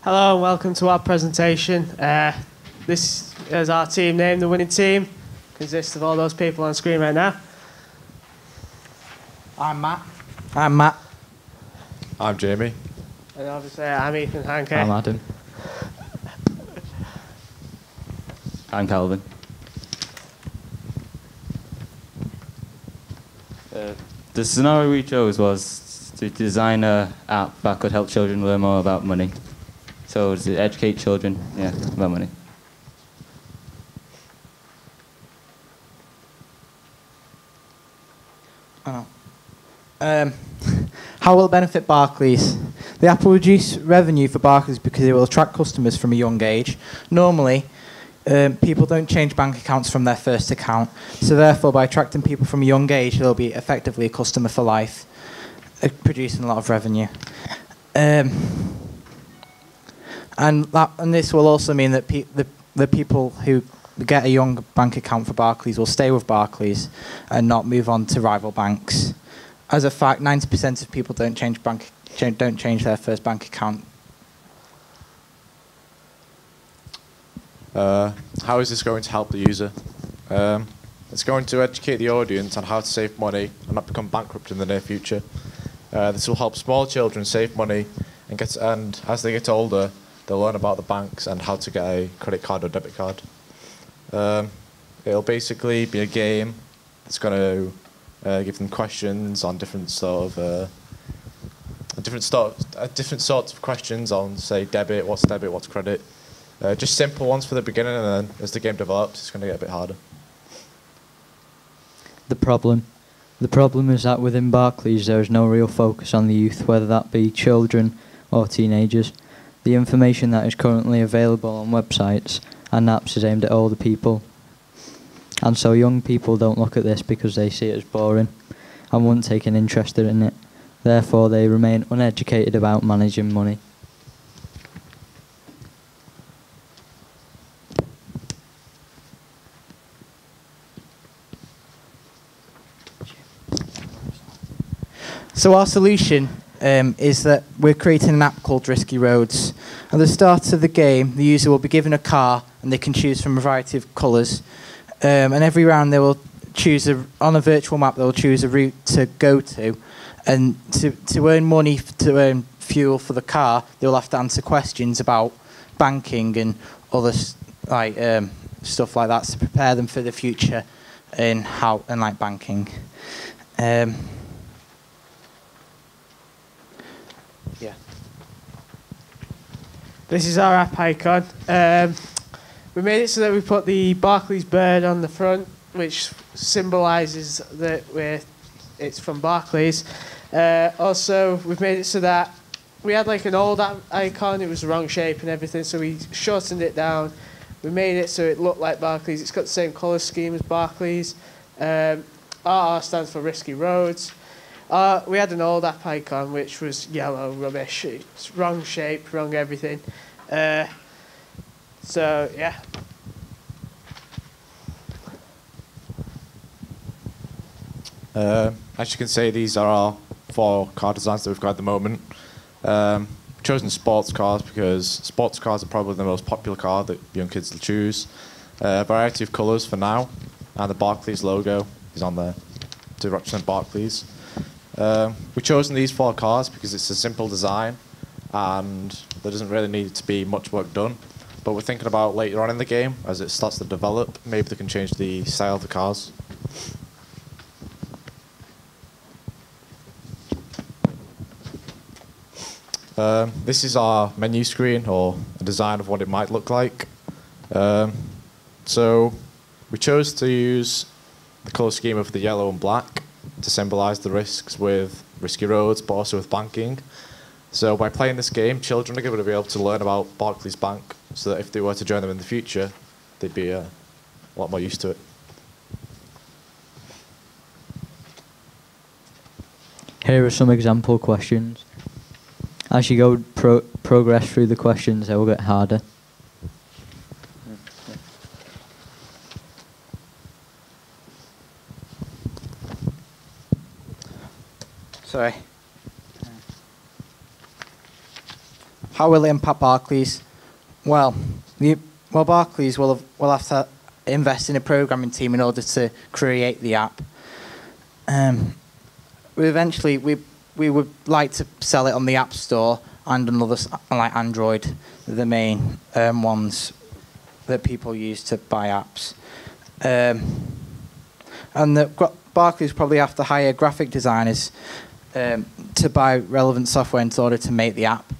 Hello and welcome to our presentation. This is our team name, the winning team. Consists of all those people on screen right now. I'm Matt. I'm Matt. I'm Jamie. And obviously I'm Ethan Sankey. I'm Adam. I'm Calvin. The scenario we chose was to design an app that could help children learn more about money. So to educate children, about money. How will it benefit Barclays? The app will reduce revenue for Barclays because it will attract customers from a young age. Normally, people don't change bank accounts from their first account, so therefore by attracting people from a young age, they'll be effectively a customer for life, producing a lot of revenue. And this will also mean that the people who get a young bank account for Barclays will stay with Barclays and not move on to rival banks. As a fact, 90% of people don't change their first bank account. How is this going to help the user? It's going to educate the audience on how to save money and not become bankrupt in the near future. This will help small children save money and as they get older, they'll learn about the banks and how to get a credit card or debit card. It'll basically be a game that's going to give them questions on different sorts of questions on, say, debit, what's credit. Just simple ones for the beginning, and then as the game develops, it's going to get a bit harder. The problem is that within Barclays there is no real focus on the youth, whether that be children or teenagers. The information that is currently available on websites and apps is aimed at older people. And so young people don't look at this because they see it as boring and won't take an interest in it. Therefore, they remain uneducated about managing money. So our solution is that we're creating an app called Risky Roads. At the start of the game, the user will be given a car and they can choose from a variety of colours. And every round they will choose, on a virtual map, they will choose a route to go to. And to earn money, to earn fuel for the car, they will have to answer questions about banking and other stuff like that to prepare them for the future in banking. Yeah. This is our app icon. We made it so that we put the Barclays bird on the front, which symbolises that it's from Barclays. Also, we've made it so that we had like an old app icon, it was the wrong shape and everything, so we shortened it down. We made it so it looked like Barclays. It's got the same colour scheme as Barclays. RR stands for Risky Roads. We had an old app icon which was yellow, rubbish. It's wrong shape, wrong everything. So yeah. As you can see, these are our 4 car designs that we've got at the moment. We've chosen sports cars because sports cars are probably the most popular car that young kids will choose. A variety of colours for now, and the Barclays logo is on there to represent Barclays. We've chosen these 4 cars because it's a simple design and there doesn't really need to be much work done. But we're thinking about later on in the game, as it starts to develop, maybe they can change the style of the cars. This is our menu screen, or a design of what it might look like. So we chose to use the colour scheme of the yellow and black to symbolise the risks with Risky Roads, but also with banking. So by playing this game, children are going to be able to learn about Barclays Bank, so that if they were to join them in the future, they'd be a lot more used to it. Here are some example questions. As you go progress through the questions, they will get harder. Sorry. how will it impact Barclays? Well, Barclays will have to invest in a programming team in order to create the app. We would like to sell it on the App Store and on others like Android, the main ones that people use to buy apps. And Barclays probably have to hire graphic designers to buy relevant software in order to make the app.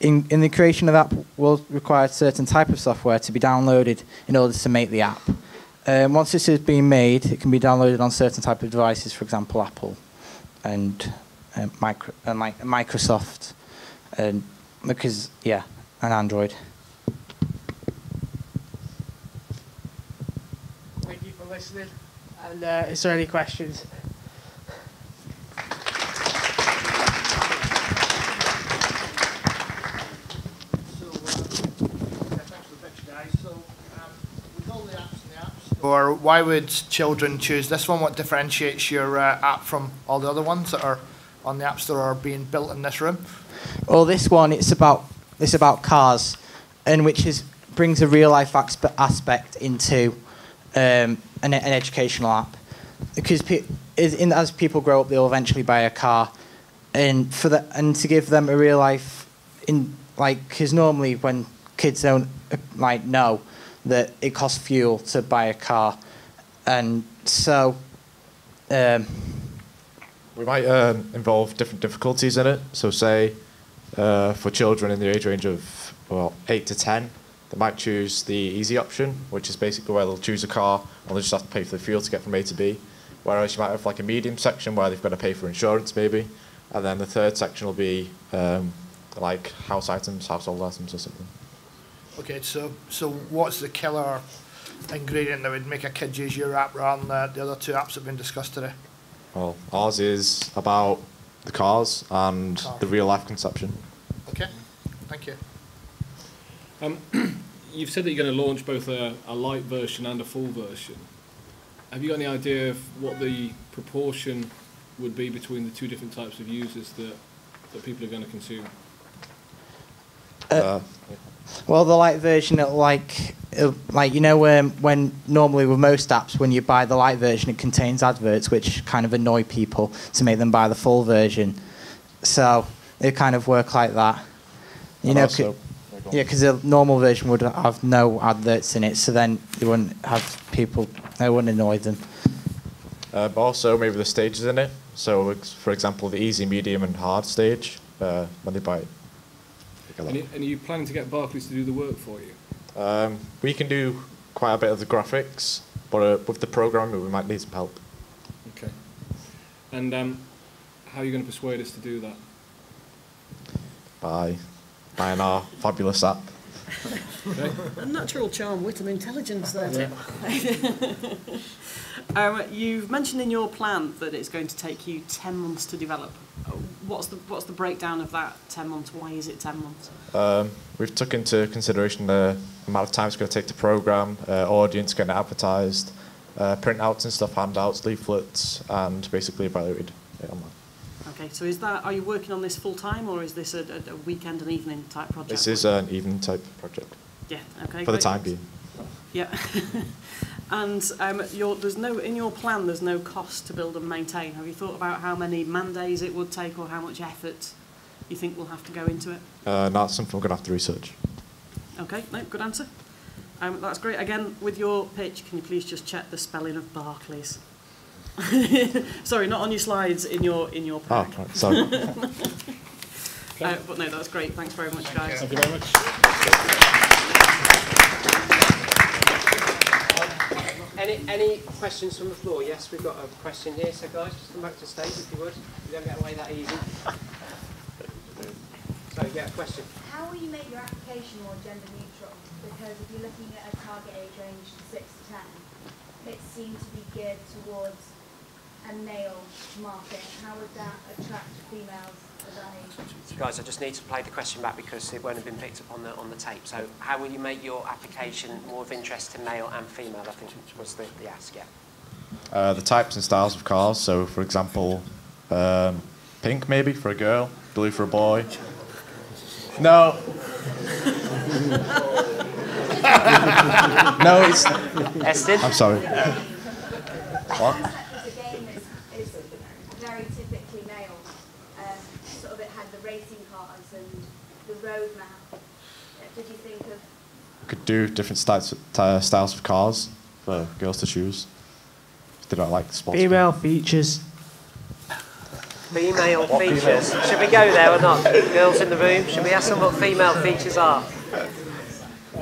In the creation of the app will require a certain type of software to be downloaded in order to make the app. Once this has been made, it can be downloaded on certain type of devices, for example, Apple and Microsoft, and Android. Thank you for listening. And is there any questions? Or why would children choose this one? What differentiates your app from all the other ones that are on the App Store or being built in this room? Well, this one it's about cars, and brings a real life aspect into an educational app, because as people grow up, they'll eventually buy a car, and to give them a real life because normally when kids don't know that it costs fuel to buy a car, and so we might involve different difficulties in it. So say for children in the age range of 8 to 10, they might choose the easy option, which is basically where they'll choose a car and they'll just have to pay for the fuel to get from A to B. Whereas you might have like a medium section where they've got to pay for insurance maybe, and then the third section will be like household items or something. Okay, so what's the killer ingredient that would make a kid use your app rather than the other two apps that have been discussed today? Well, ours is about the cars and the real life conception. Okay, thank you. You've said that you're going to launch both a light version and a full version. Have you got any idea of what the proportion would be between the two different types of users that people are going to consume? Well, the light version, when normally with most apps, when you buy the light version, it contains adverts which kind of annoy people to make them buy the full version. So it kind of work like that. Because the normal version would have no adverts in it, so then they wouldn't annoy them. But also maybe the stages in it. So, for example, the easy, medium, and hard stage when they buy it. And are you planning to get Barclays to do the work for you? We can do quite a bit of the graphics, but with the programming, we might need some help. Okay. And how are you going to persuade us to do that? By buying our fabulous app. Okay. A natural charm, wit and intelligence there. Yeah. You've mentioned in your plan that it's going to take you 10 months to develop. What's the breakdown of that 10 months? Why is it 10 months? We've took into consideration the amount of time it's going to take to program, audience, getting it advertised, printouts and stuff, handouts, leaflets, and basically evaluated it online. Okay, so are you working on this full time, or is this a weekend and evening type project? This is an evening type project. Yeah. Okay. For the time being. Yeah. And in your plan, there's no cost to build and maintain. Have you thought about how many man days it would take, or how much effort you think will have to go into it? That's something we're going to have to research. Okay, no, good answer. That's great. Again, with your pitch, can you please just check the spelling of Barclays? Sorry, not on your slides, in your pack. Oh, right, sorry. But no, that's great. Thanks very much, guys. Thank you very much. Any questions from the floor? Yes, we've got a question here. So guys, just come back to the stage if you would. You don't get away that easy. So you get a question. How will you make your application more gender neutral? Because if you're looking at a target age range 6 to 10, it seems to be geared towards a male market. How would that attract females of that age? Guys, I just need to play the question back because it won't have been picked up on the tape. So, how will you make your application more of interest to male and female? I think was the ask. Yeah. The types and styles of cars. So, for example, pink maybe for a girl, blue for a boy, No. No, it's... Estin? I'm sorry. What? The game is very typically male. Sort of it had the racing cars and the road map. Did you think of... Could do different styles of cars for girls to choose. If they don't like the sports. Female features. Female features. Should we go there or not? Girls in the room, should we ask them what female features are?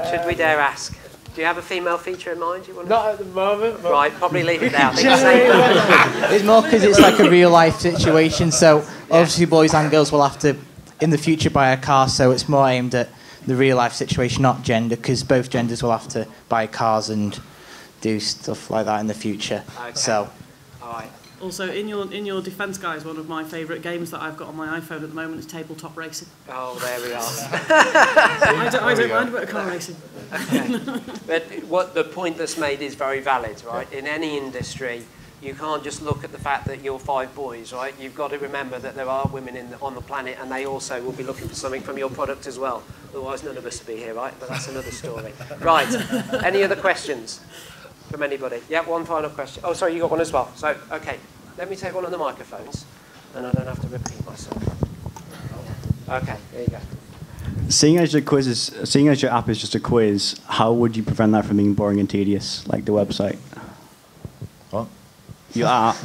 Should we dare ask? Do you have a female feature in mind you want to... Not at the moment. But right, probably leave it there. It's more because it's like a real life situation. So obviously boys and girls will have to, in the future, buy a car. So it's more aimed at the real life situation, not gender, because both genders will have to buy cars and do stuff like that in the future. Okay. So. All right. Also, in your defence, guys, one of my favourite games that I've got on my iPhone at the moment is tabletop racing. Oh, there we are. I don't mind a bit of car racing. Okay. But what the point that's made is very valid, right? In any industry, you can't just look at the fact that you're 5 boys, right? You've got to remember that there are women on the planet, and they also will be looking for something from your product as well. Otherwise, none of us would be here, right? But that's another story. Right. Any other questions from anybody? Yeah, one final question. Oh, sorry, you got one as well. So, okay, let me take one of the microphones, and I don't have to repeat myself. Okay, there you go. Seeing as your app is just a quiz, how would you prevent that from being boring and tedious, like the website? What? Your app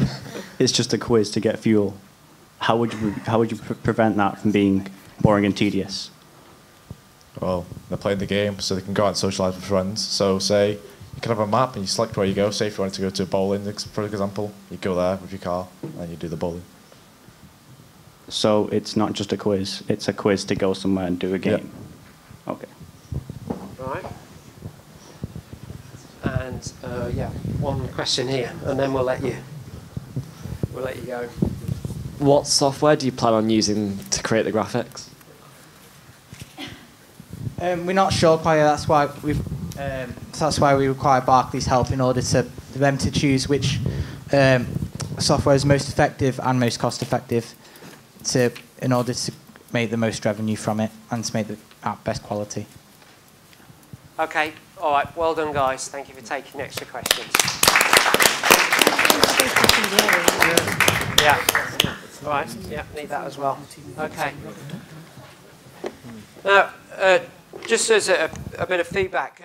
is just a quiz to get fuel. How would you prevent that from being boring and tedious? Well, they're playing the game, so they can go out and socialise with friends. So, say you can have a map and you select where you go. Say if you wanted to go to bowling, for example, you go there with your car and you do the bowling. So it's not just a quiz; it's a quiz to go somewhere and do a game. Yeah. Okay. Right. And yeah, one question here, and then we'll let you go. What software do you plan on using to create the graphics? We're not sure quite. That's why we require Barclays' help in order for them to choose which software is most effective and most cost effective, in order to make the most revenue from it and to make the app best quality. Okay. All right. Well done, guys. Thank you for taking extra questions. Yeah. All right. Yeah. Need that as well. Okay. Now, just as a bit of feedback.